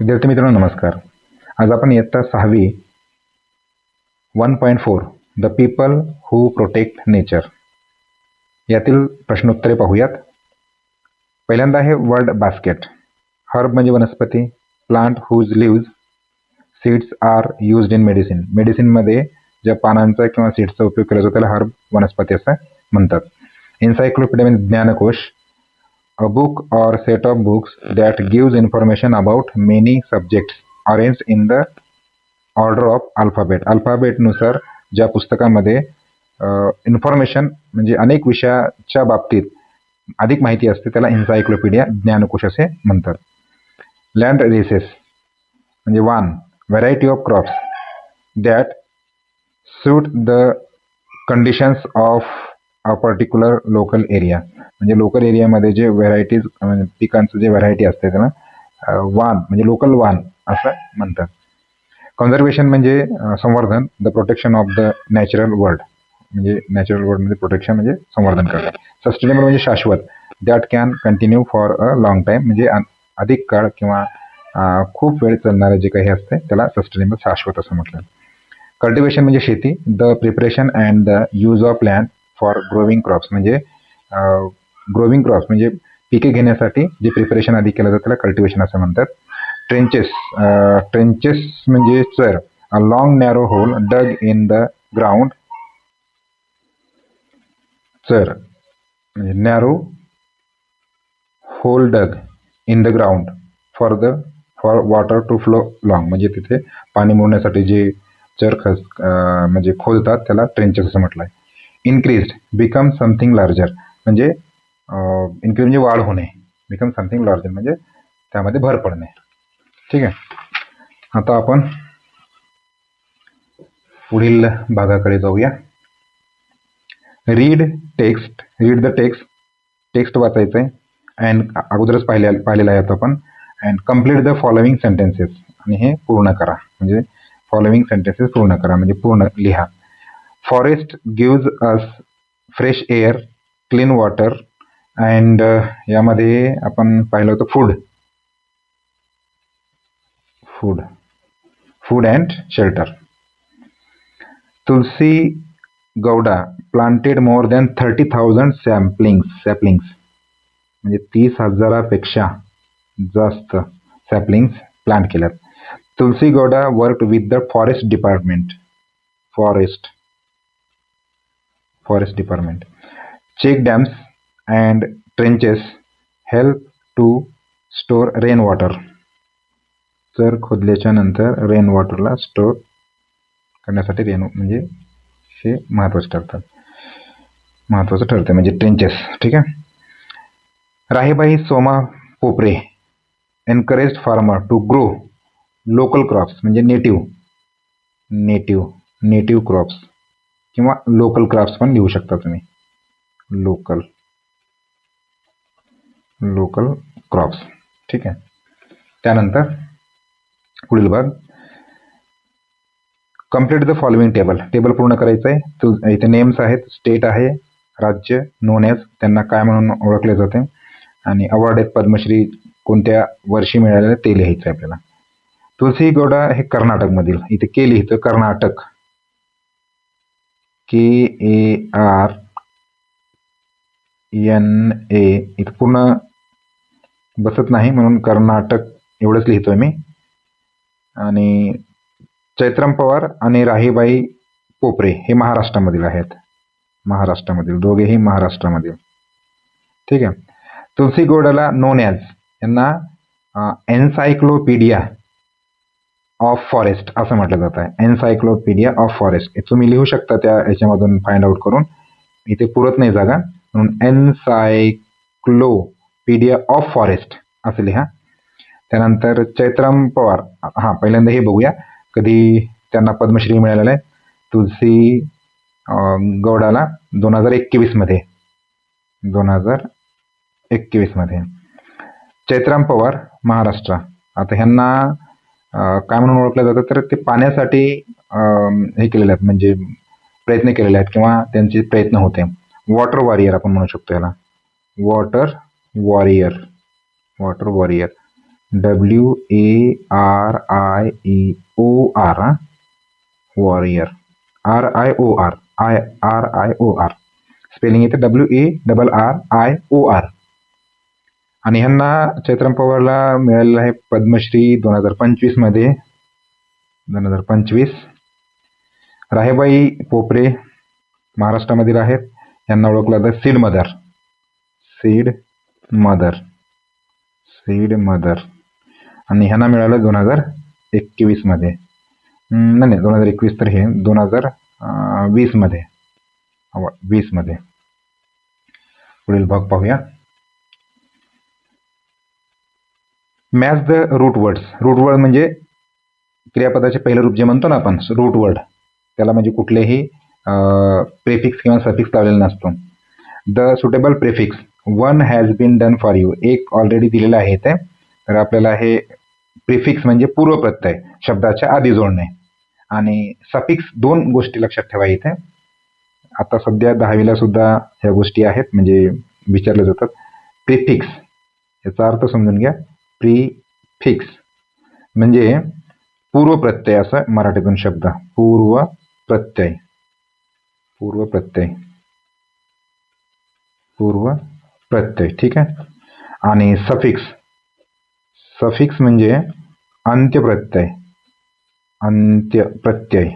विद्यार्थी मित्रांनो नमस्कार. आज आपण इयत्ता 6वी 1.4 the people who protect nature यातील प्रश्नोत्तरे पाहूयात. पहिल्यांदा आहे वर्ड बास्केट. हर्ब म्हणजे वनस्पती. Plant whose leaves seeds are used in medicine. मेडिसिनमध्ये ज्या पानांचा किंवा सीड्सचा उपयोग केला जातो त्याला हर्ब वनस्पती असं म्हणतात. एन्सायक्लोपीडिया म्हणजे ज्ञानकोश. A book or set of books that gives information about many subjects arranged in the order of alphabet. अल्फाबेटनुसार ज्या पुस्तकामध्ये इन्फॉर्मेशन म्हणजे अनेक विषयाच्या बाबतीत अधिक माहिती असते त्याला एन्सायक्लोपीडिया ज्ञानकोश असे म्हणतात. लँड रेसेस म्हणजे वान. Variety of crops that suit the conditions of a particular local area. म्हणजे लोकल एरियामध्ये जे व्हरायटीज पिकांचं जे व्हरायटी असते त्याला वान म्हणजे लोकल वान असं म्हणतात. कन्झर्वेशन म्हणजे संवर्धन. The protection of the natural world म्हणजे नॅचरल वर्ल्डमध्ये प्रोटेक्शन म्हणजे संवर्धन करणे. सस्टेनेबल म्हणजे शाश्वत. That can continue for a long time म्हणजे अधिक काळ किंवा खूप वेळ चालणारे जे काही असते त्याला सस्टेनेबल शाश्वत असं म्हटलं. कल्टिवेशन म्हणजे शेती. The preparation and the use of land for growing crops म्हणजे ग्रोविंग क्रॉप्स म्हणजे पिके घेण्यासाठी जे प्रिपरेशन आधी केलं जातं त्याला कल्टिवेशन असं म्हणतात. ट्रेंचेस. ट्रेंचेस म्हणजे चर. A long narrow hole dug in the ground. चर म्हणजे narrow hole dug in the ground for water to flow long म्हणजे तिथे पाणी मुरण्यासाठी जे चर म्हणजे खोदतात त्याला ट्रेंचेस असं म्हटलं आहे. इन्क्रीज्ड. बिकम समथिंग लार्जर म्हणजे इन्क्रीज म्हणजे वाढ होणे. बिकम समथिंग लार्जर म्हणजे त्यामध्ये भर पडणे. ठीक आहे. आता आपण पुढील भागाकडे जाऊया. Read text. Read the text. Text वाचायचं आहे. अँड अगोदरच पाहिलेलं आहे आपण. And complete the following sentences आणि हे पूर्ण करा म्हणजे फॉलोइंग सेंटेन्सेस पूर्ण करा म्हणजे पूर्ण लिहा. Forest gives us fresh air, clean water and यामध्ये आपण पाहिलं होतं food and shelter. Tulsi Gowda planted more than 30,000 saplings म्हणजे 30,000पेक्षा जास्त सॅपलिंग्स प्लांट केल्यात. Tulsi Gowda work with the forest department. Forest department. Check dams and trenches help to store rain water. चर खोदल्याच्या नंतर रेन वॉटरला स्टोर करण्यासाठी रेन म्हणजे हे महत्त्वाचं ठरते म्हणजे ट्रेंचेस. ठीक आहे. Rahibai Soma Popere encouraged farmer to grow local crops म्हणजे नेटिव्ह क्रॉप्स किंवा लोकल क्रॉप्स पण लिहू शकता तुम्ही. Local crops. ठीक आहे. त्यानंतर पुढील भाग कम्प्लीट द फॉलोइंग टेबल पूर्ण करायचं आहे. इथे नेम्स आहेत. स्टेट आहे. राज्य. नोन एज त्यांना काय म्हणून ओळखले जाते आणि अवॉर्ड आहेत. पद्मश्री कोणत्या वर्षी मिळालेलं ते लिहायचं आहे आपल्याला. तुलसी गौडा हे कर्नाटकमधील. इथे के लिहितं कर्नाटक. KARNA इथं पूर्ण बसत नाही म्हणून कर्नाटक एवढंच लिहितोय मी. आणि चैत्रम पवार आणि राहीबाई पोपरे हे महाराष्ट्रामधील आहेत. दोघेही महाराष्ट्रामधील. ठीक आहे. तुलसी गौडाला नोन ॲज यांना एन्सायक्लोपीडिया ऑफ फॉरेस्ट असं म्हटलं जात आहे. एन्सायक्लोपीडिया ऑफ फॉरेस्ट तुम्ही लिहू शकता त्या याच्यामधून फाइंड आउट करून. इथे पुरत नाही जागा म्हणून एन्सायक्लोपीडिया ऑफ फॉरेस्ट असं लिहा. त्यानंतर चैत्रम पवार पहिल्यांदा हे बघूया कधी त्यांना पद्मश्री मिळालेला आहे. तुलसी गौडाला 2021 मध्ये. चैत्रम पवार महाराष्ट्र. आता ह्यांना काय म्हणून ओळखलं जातं तर ते पाण्यासाठी हे केलेले आहेत म्हणजे प्रयत्न केलेले आहेत किंवा त्यांचे प्रयत्न होते. वॉटर वॉरियर आपण म्हणू शकतो याला. Water warrior WARIEOR, warrior. RIOR, RIOR spelling येते WARRIOR. आणि ह्यांना चैत्रम पवारला मिळालेला आहे पद्मश्री 2025 मध्ये. 2025. राहेबाई पोपरे महाराष्ट्रामधील आहेत. यांना ओळखलं जातं seed mother. Seed mother. Seed mother. आणि ह्यांना मिळालं 2021 मध्ये. नाही 2021 तर हे 2020 मध्ये. 20 मध्ये. पुढील भाग पाहूया. Match the root words. Root word म्हणजे क्रियापदाचे पहिलं रूप जे म्हणतो ना आपण रूट वर्ड, त्याला म्हणजे कुठलेही प्रेफिक्स किंवा सफिक्स लावलेला नसतो. The suitable prefix one has been done for you, एक ऑलरेडी दिलेलं आहे ते. तर आपल्याला हे प्रिफिक्स म्हणजे पूर्व प्रत्यय शब्दाच्या आधी जोडणे, आणि सफिक्स दोन गोष्टी लक्षात ठेवा इथे. आता सध्या 10वीला सुद्धा ह्या गोष्टी आहेत, म्हणजे विचारले जातात. प्रिफिक्स याचा अर्थ समजून घ्या. प्रिफिक्स म्हणजे पूर्व प्रत्यय, असं मराठीतून शब्द. पूर्व प्रत्यय. पूर्व प्रत्यय. पूर्व प्रत्यय. ठीक आहे. आणि सफिक्स. सफिक्स म्हणजे अंत्य प्रत्यय. अंत्य प्रत्यय.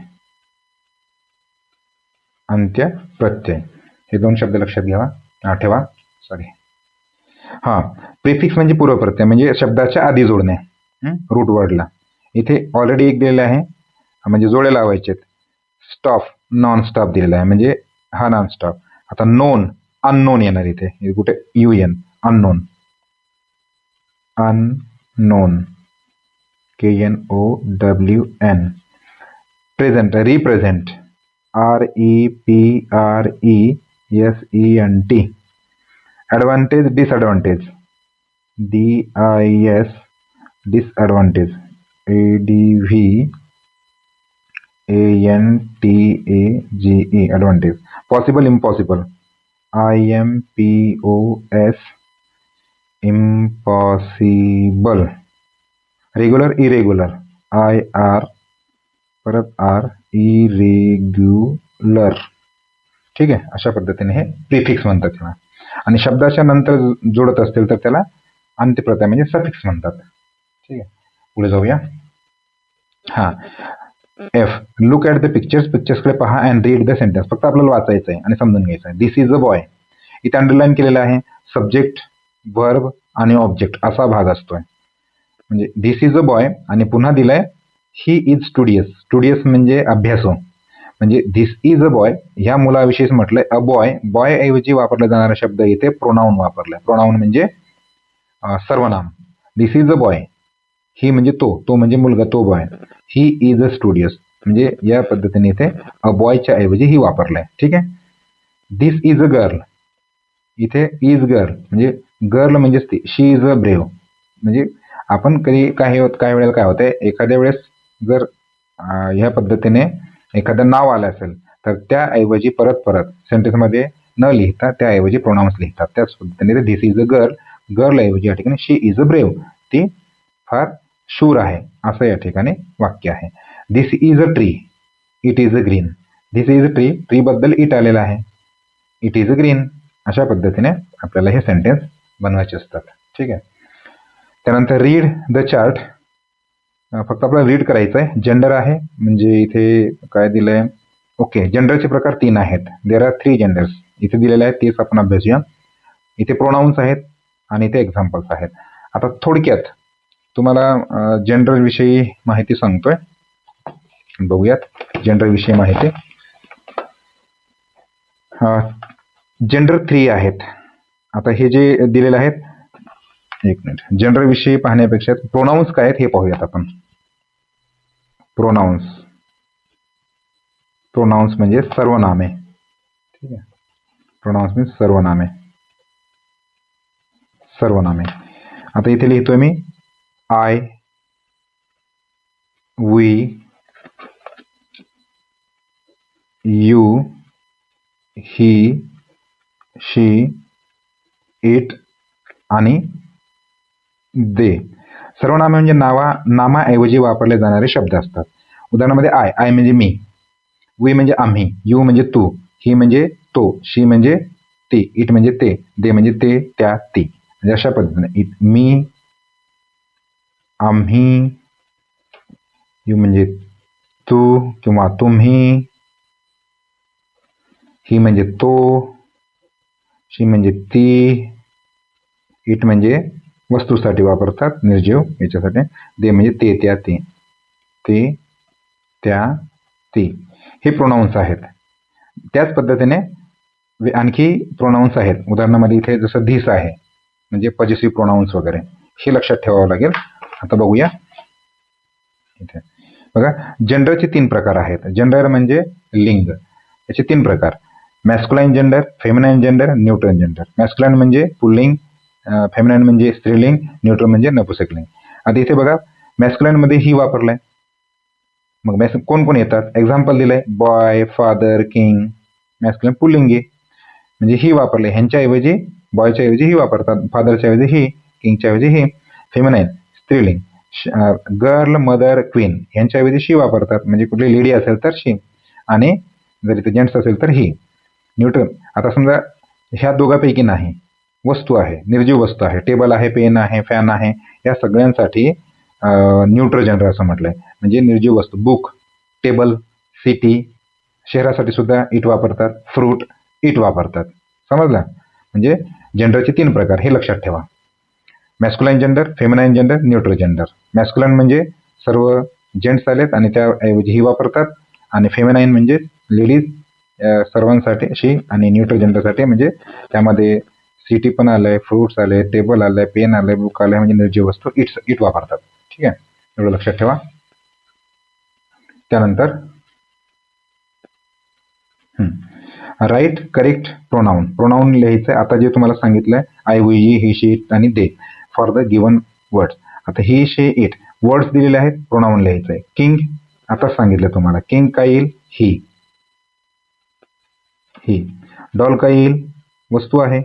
अंत्य प्रत्यय. हे दोन शब्द लक्षात घ्यावा, ठेवा. सॉरी. हा, प्रिफिक्स म्हणजे पूर्व प्रत्यय, म्हणजे शब्दाच्या आधी जोडणे रूट वर्डला. इथे ऑलरेडी एक दिलेला आहे, म्हणजे जोडे लावायचे. स्टॉप, नॉन स्टॉप दिलेला आहे, म्हणजे हा नॉन स्टॉप. आता नोन, अननोन येणार इथे. कुठे UN, unknown. Unknown. KNOWN. Present, represent. REPRESENT. Advantage, disadvantage. DIS, disadvantage. ADVANTAGE, advantage. Possible, impossible. IMPOS, impossible. Regular, irregular. IR, परत R, इरेग्युलर. ठीक आहे. अशा पद्धतीने हे प्रिफिक्स म्हणतात त्याला. आणि शब्दाच्या नंतर जोडत असतील तर त्याला अंत्यप्रत्यय म्हणजे सफिक्स म्हणतात. ठीक आहे. पुढे जाऊया. हा, F, look at the pictures. पिक्चर्सकडे पहा अँड रीड द सेंटेन्स. फक्त आपल्याला वाचायचं आहे आणि समजून घ्यायचं आहे. This is a boy. इथे अंडरलाईन केलेलं आहे. सब्जेक्ट, वर्ब आणि ऑब्जेक्ट असा भाग असतोय. म्हणजे दिस इज अ बॉय आणि पुन्हा दिलाय ही इज स्टुडियस. स्टुडियस म्हणजे अभ्यासू. म्हणजे दिस इज अ बॉय ह्या मुलाविषयीच म्हटलंय. अ बॉय, बॉय ऐवजी वापरला जाणारा शब्द इथे प्रोनाऊन वापरलाय. प्रोनाऊन म्हणजे सर्वनाम. दिस इज अ बॉय, ही म्हणजे तो म्हणजे मुलगा, तो boy. He is a studious म्हणजे या पद्धतीने इथे अ बॉयच्या ऐवजी ही वापरलाय. ठीक आहे. दिस इज अ गर्ल, इथे इज गर्ल म्हणजे गर्ल म्हणजेच ती. शी इज अ ब्रेव. म्हणजे आपण कधी काही वेळेला काय होतंय, एखाद्या वेळेस जर ह्या पद्धतीने एखादं नाव आलं असेल तर त्याऐवजी परत सेंटेन्समध्ये न लिहिता त्याऐवजी प्रोनाऊन्स लिहितात. त्याच पद्धतीने दिस इज अ गर्ल, गर्ल ऐवजी या ठिकाणी शी इज अ ब्रेव, ती फार शूर आहे, असं या ठिकाणी वाक्य आहे. This is a tree, it is a green. This is a tree, tree बद्दल इट आलेला आहे. It is a green. अशा पद्धतीने आपल्याला हे सेंटेन्स बनवायचे असतात. ठीक आहे. त्यानंतर रीड द चार्ट. फक्त आपल्याला रीड करायचं आहे. जेंडर आहे म्हणजे इथे काय दिलंय. ओके, जेंडरचे प्रकार 3 आहेत. देर आर 3 जेंडर्स इथे दिलेले आहेत, तेच आपण अभ्यासूया. इथे प्रोनाऊन्स आहेत आणि इथे एक्झाम्पल्स आहेत. आता थोडक्यात तुम्हाला जेंडर विषयी माहिती सांगतोय. बघूयात जेंडर विषयी माहिती. जेंडर 3 आहेत. आता हे जे दिलेले आहेत, एक मिनिट, जेंडर विषयी पाहण्यापेक्षा प्रोनाऊन्स काय आहेत हे पाहूयात आपण. प्रोनाऊन्स, प्रोनाऊन्स म्हणजे सर्वनामे. ठीक आहे. प्रोनाऊन्स मीन्स सर्वनामे. सर्वनामे. आता इथे लिहितोय मी I, we, you, he, she, it आणि दे. सर्वनामे म्हणजे नामाऐवजी वापरले जाणारे शब्द असतात. उदाहरणामध्ये आय म्हणजे मी, वी म्हणजे आम्ही, यू म्हणजे तू, ही म्हणजे तो, शी म्हणजे ती, इट म्हणजे ते, दे म्हणजे ते, त्या, ती. म्हणजे अशा पद्धतीने मी, आम्ही, यू म्हणजे तू किंवा तुम्ही, ही म्हणजे तो, शी म्हणजे ती, इट म्हणजे वस्तूसाठी वापरतात निर्जीव याच्यासाठी, दे म्हणजे ते, त्या, ते, त्या, ती. हे प्रोनाउन्स आहेत. त्याच पद्धतीने आणखी प्रोनाउन्स आहेत. उदाहरणामध्ये इथे जसं धिस आहे म्हणजे पॉझिटिव्ह प्रोनाउन्स वगैरे, हे लक्षात ठेवावं लागेल. आता बघूया इथे बघा, जेंडरचे 3 प्रकार आहेत. जेंडर म्हणजे लिंग, याचे 3 प्रकार: masculine gender, feminine gender, neutral gender. Masculine म्हणजे पुल्लिंग, फेमिनाइन म्हणजे स्त्रीलिंग, न्यूट्रल म्हणजे नपुंसकलिंग. आता इथे बघा, मॅस्क्युलाइन मध्ये ही वापरलाय. मग कोण कोण येतात? एक्झाम्पल दिलंय, बॉय, फादर, किंग. मॅस्क्युलाइन पुल्लिंगी म्हणजे ही वापरले. ह्यांच्या ऐवजी बॉयच्या ऐवजी ही वापरतात, फादरच्या ऐवजी ही, किंगच्या ऐवजी ही. फेमिनाइन स्त्रीलिंग, गर्ल, मदर, क्वीन यांच्या ऐवजी शी वापरतात, म्हणजे कुठली लेडी असेल तर शी, आणि जर इथे जेंट्स असेल तर ही. न्यूट्रल, आता समजा ह्या दोघांपैकी नाही, वस्तू आहे, निर्जीव वस्तू आहे, टेबल आहे, पेन आहे, फॅन आहे, या सगळ्यांसाठी न्यूट्रल जेंडर असं म्हटलंय. म्हणजे निर्जीव वस्तू, बुक, टेबल, सिटी, शहरासाठी सुद्धा इट वापरतात, फ्रूट, इट वापरतात. समजलं? म्हणजे जेंडरचे 3 प्रकार, हे लक्षात ठेवा: masculine gender, feminine gender, neutral gender. Masculine म्हणजे सर्व जेंट्स आलेत आणि त्याऐवजी ही वापरतात, आणि फेमिनाइन म्हणजे लेडीज सर्वांसाठी शी, आणि न्यूट्रल जेंडरसाठी म्हणजे त्यामध्ये सिटी पण आलंय, फ्रुट्स आले, टेबल आलंय, पेन आलंय, बुक आलंय, म्हणजे निर्जीव वस्तू इट वापरतात. ठीक आहे, एवढं लक्षात ठेवा. त्यानंतर राईट करेक्ट प्रोनाउन. प्रोनाउन लिहायचं आता जे तुम्हाला सांगितलंय, I, we, he, she, it आणि they for the given words. आता ही, शी, इट वर्ड्स दिलेले आहेत, प्रोनाउन लिहायचं आहे. किंग आता सांगितलं तुम्हाला, किंग काय येईल? ही. डॉल काय येईल? वस्तू आहे,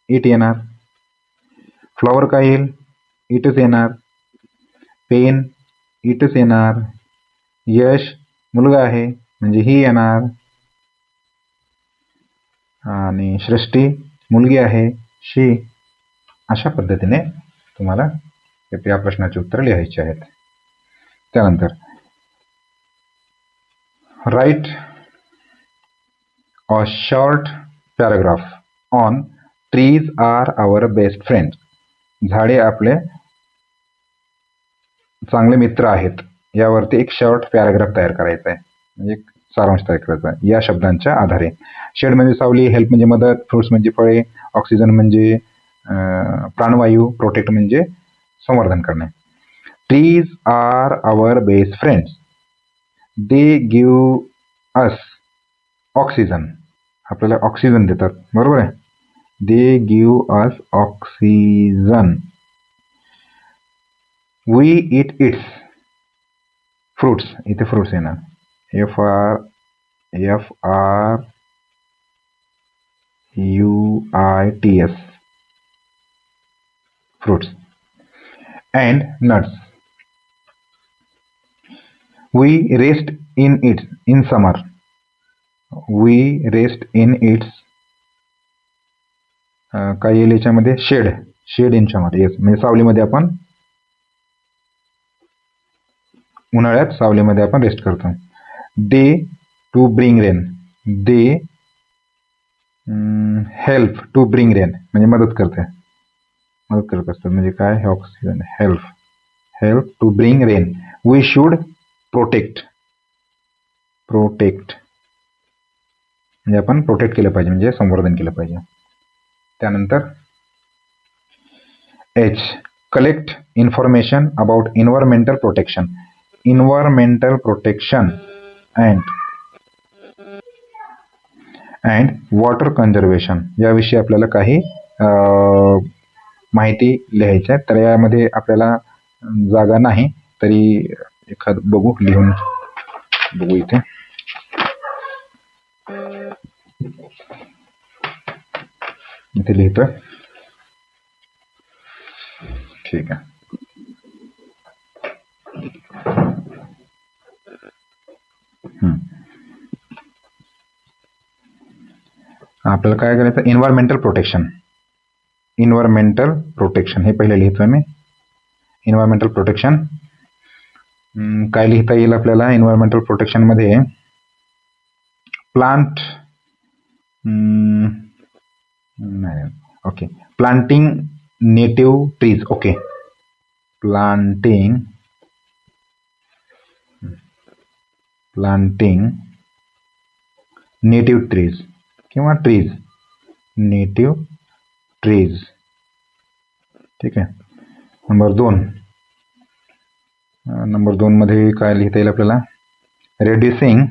इट येणार. फ्लॉवर काय येईल? इटच येणार. पेन इटच येणार. यश मुलगा आहे म्हणजे ही येणार. आणि सृष्टी मुलगी आहे, शी. अशा पद्धतीने तुम्हाला या प्रश्नाचे उत्तर लिहायचे आहेत. त्यानंतर write a short paragraph on trees are our best friend. झाडे आपले चांगले मित्र आहेत यावरती एक शॉर्ट पॅराग्राफ तयार करायचा आहे, म्हणजे सारांश तयार करायचा आहे या शब्दांच्या आधारे. शेड म्हणजे सावली, हेल्प म्हणजे मदत, फ्रुट्स म्हणजे फळे, ऑक्सिजन म्हणजे प्राणवायू, प्रोटेक्ट म्हणजे संवर्धन करणे. Trees are our best friends. They give us oxygen. आपल्याला ऑक्सिजन देतात, बरोबर आहे. They give us oxygen. We eat its fruits. इथे फ्रुट्स येणार, FRUITS fruits. And nuts. We rest in its in summer. We rest in its काय येईल याच्यामध्ये? Shade in summer. Yes, म्हणजे सावलीमध्ये आपण उन्हाळ्यात सावलीमध्ये आपण रेस्ट करतो. They to bring rain. They help to bring rain म्हणजे मदत करत असतात. म्हणजे काय? Oxygen. Help to bring rain. We should protect म्हणजे आपण प्रोटेक्ट केलं पाहिजे, म्हणजे संवर्धन केलं पाहिजे. त्यानंतर H, collect information about environmental protection. Environmental protection and water conservation याविषयी आपल्याला काही माहिती लिहायची आहे. तर यामध्ये आपल्याला जागा नाही, तरी एखाद लिहून बघू. इथे लिहितोय. ठीक आहे. आपल्याला काय करायचं, एन्व्हायरमेंटल प्रोटेक्शन. एन्व्हायरमेंटल प्रोटेक्शन हे पहिले लिहितोय मी. एन्व्हायरमेंटल प्रोटेक्शन काय लिहिता येईल आपल्याला एन्व्हायरमेंटल प्रोटेक्शन मध्ये, plant okay, planting native trees. Okay, planting native trees किंवा ट्रीज, नेटिव्ह ट्रीज. ठीक आहे. नंबर 2 मध्ये काय लिहिता येईल आपल्याला, रेड्युसिंग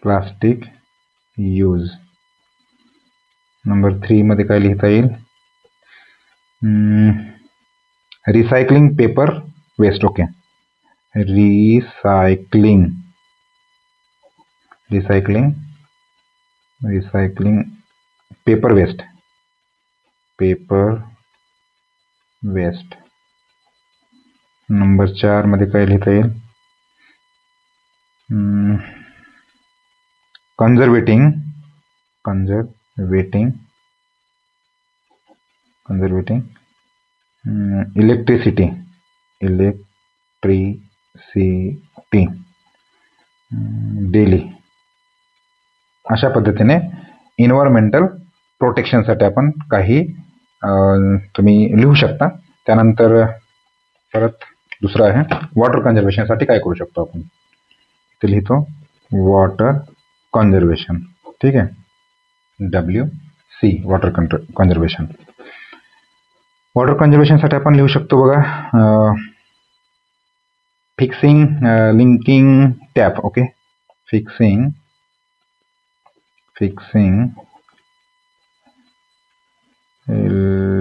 प्लास्टिक यूज. नंबर 3 मध्ये काय लिहिता येईल, recycling paper waste. Okay, recycling paper waste. Number 4 मध्ये काय लिहिता येईल, conservating electricity डेली. अशा पद्धतीने एन्व्हायरमेंटल प्रोटेक्शनसाठी आपण काही तुम्ही लिहू शकता. त्यानंतर परत दुसरं आहे, वॉटर कन्झर्वेशनसाठी काय करू शकतो आपण. इथे लिहितो वॉटर कन्झर्वेशन. ठीक आहे, WC, वॉटर कन्झर्वेशन. वॉटर कन्झर्वेशनसाठी आपण लिहू शकतो बघा, fixing linking tap. Okay, fixing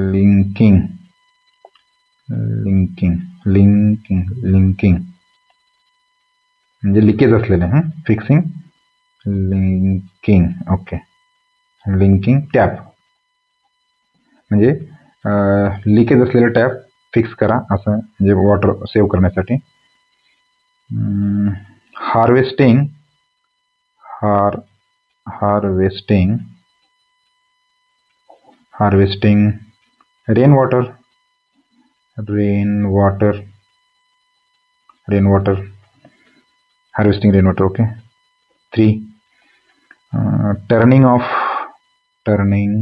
linking म्हणजे लिकेज असलेले, fixing linking. Okay, linking tap म्हणजे लिकेज असलेले टॅप फिक्स करा, असं म्हणजे वॉटर सेव्ह करण्यासाठी. Harvesting rain water harvesting rain water. Okay. 3 turning off running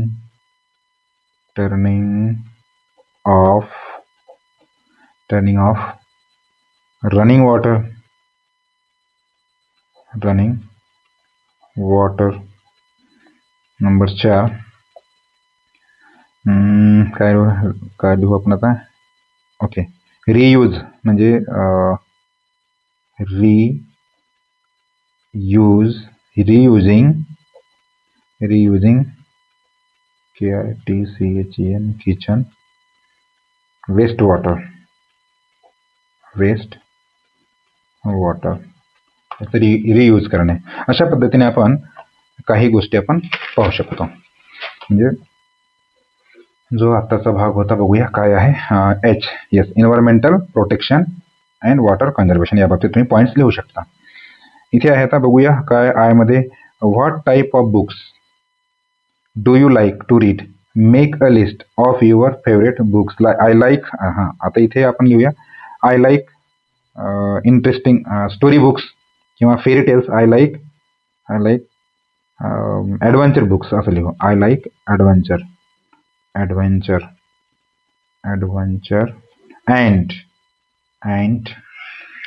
water. Number 4 काय लिहू आपण आता. ओके, रियूज म्हणजे reusing KITCHEN kitchen waste water reuse करणे. अशा पद्धतीने आपण काही गोष्टी आपण पाहू शकतो. म्हणजे जो आताचा भाग होता बघूया काय आहे. Environmental protection and water conservation या बाबतीत तुम्ही पॉईंट्स लिहू शकता. इथे आहे आता बघूया काय आय मध्ये, what type of books do you like to read, make a list of your favourite books. I like, आता इथे आपण लिहूया I like interesting story books किंवा fairy tales. I like adventure books असं लिहू. I like adventure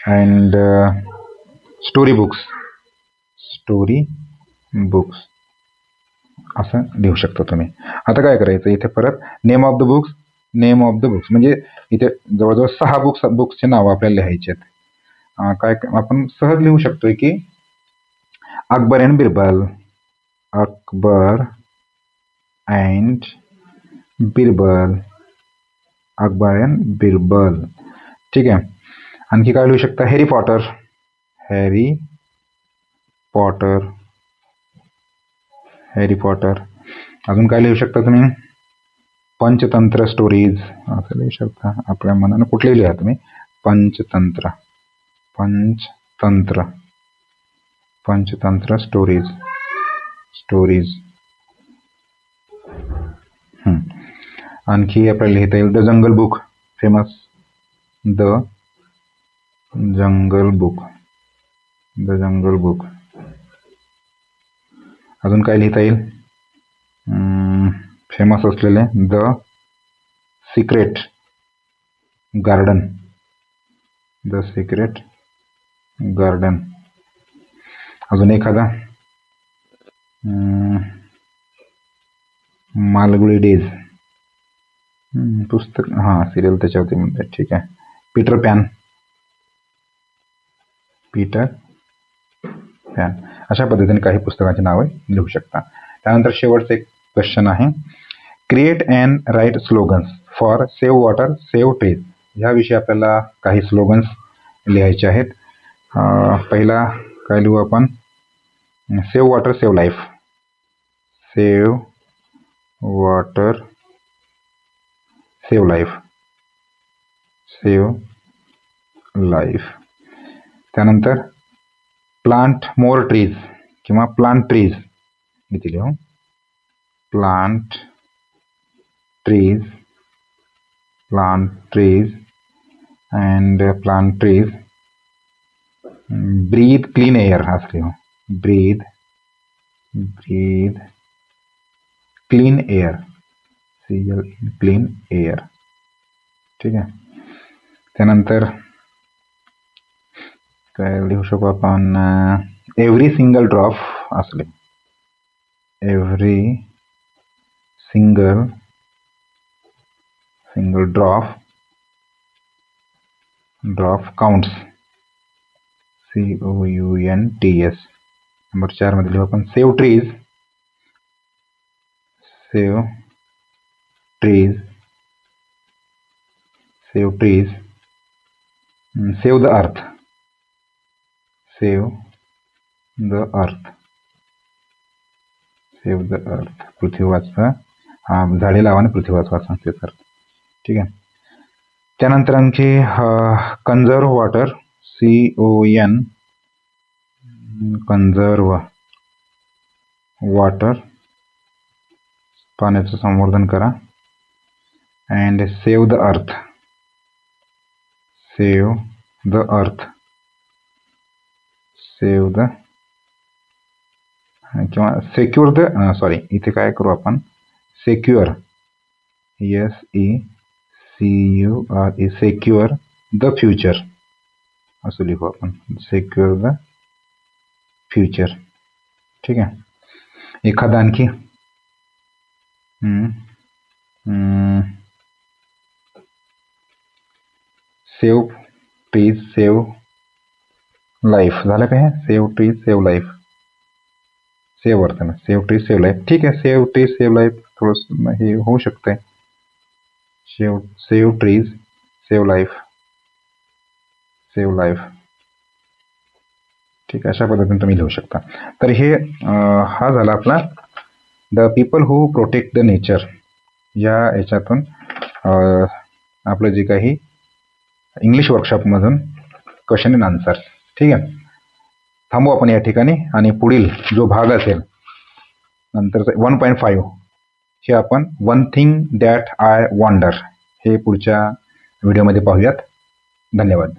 and story books असं लिहू शकता तुम्ही. आता काय करायचं, इथे परत नेम ऑफ द बुक्स म्हणजे इथे जवळजवळ 6 बुक्सचे नाव आपल्याला लिहायचे आहेत. काय आपण सहज लिहू शकतोय की अकबर अँड बिरबल. ठीक आहे. आणखी काय लिहू शकता, हॅरी पॉटर. अजून काय लिहू शकता तुम्ही, पंचतंत्र स्टोरीज असं लिहू शकता. आपल्या मनानं कुठलेही लिहा तुम्ही. Panchatantra, Panchatantra, Panchatantra stories, stories. आणखी आपल्याला लिहिता येईल the jungle book, famous the jungle book, the jungle book. अजून काय लिहिता येईल? फेमस असलेले the secret garden, the secret garden. अजून एखादा? मालगुडी डेज, पुस्तक, हां सिरियल त्याच्यावरती म्हणतात. ठीक आहे. Peter pan, Peter pan. अशा पद्धतीने काही पुस्तकांची नावे लिहू शकता. त्यानंतर शेवटचं एक क्वेश्चन आहे, create and write slogans for save water save trees. ह्याविषयी आपल्याला काही स्लोगन्स लिहायचे आहेत. पहिला काय लिहू आपण? Save water save life, save water save life, save life. त्यानंतर प्लांट मोर ट्रीज किंवा प्लांट ट्रीज इथे लिहू, plant trees, plant trees and plant trees. Breathe clean air असं लिहू, breathe, breathe clean air, clean air. ठीक आहे. त्यानंतर काय लिहू शकू आपण? एव्हरी सिंगल ड्रॉप असले, every single drop, drop counts, COUNTS. Number 4 मध्ये लिहू आपण save trees, save trees, save trees. Save the earth, save the earth, save the earth. पृथ्वी वाचवा, झाडे लावा आणि पृथ्वी वाचवा सांगते सर. ठीक आहे. त्यानंतर आणखी conserve water, CON, conserve water, पाण्याचं संवर्धन करा. And save the earth, save the earth, save the किंवा सेक्युअर द, सॉरी इथे काय करू आपण? Secure, SECURE, secure the future असं लिहू आपण, सेक्युअर द फ्युचर. ठीक आहे. एखादा आणखी? सेव्ह ट्रीज सेव्ह लाईफ झालं काय? Save trees save life, save अर्थ ना, सेव्ह ट्रीज सेव्ह लाईफ. ठीक आहे. सेव्ह ट्रीज सेव्ह लाईफ थोडंसं हे होऊ शकतंय. Save trees save life, save life. ठीक आहे. अशा पद्धतीने तुम्ही लिहू शकता. तर हे हा झाला आपला the people who protect the nature. या याच्यातून आपलं जे काही इंग्लिश वर्कशॉपमधून क्वेश्चन अँड आन्सर. ठीक आहे. थांबू आपण या ठिकाणी आणि पुढील जो भाग असेल नंतरचा 1.5 हे आपण one thing that I wonder हे पुढच्या व्हिडिओमध्ये पाहूयात. धन्यवाद.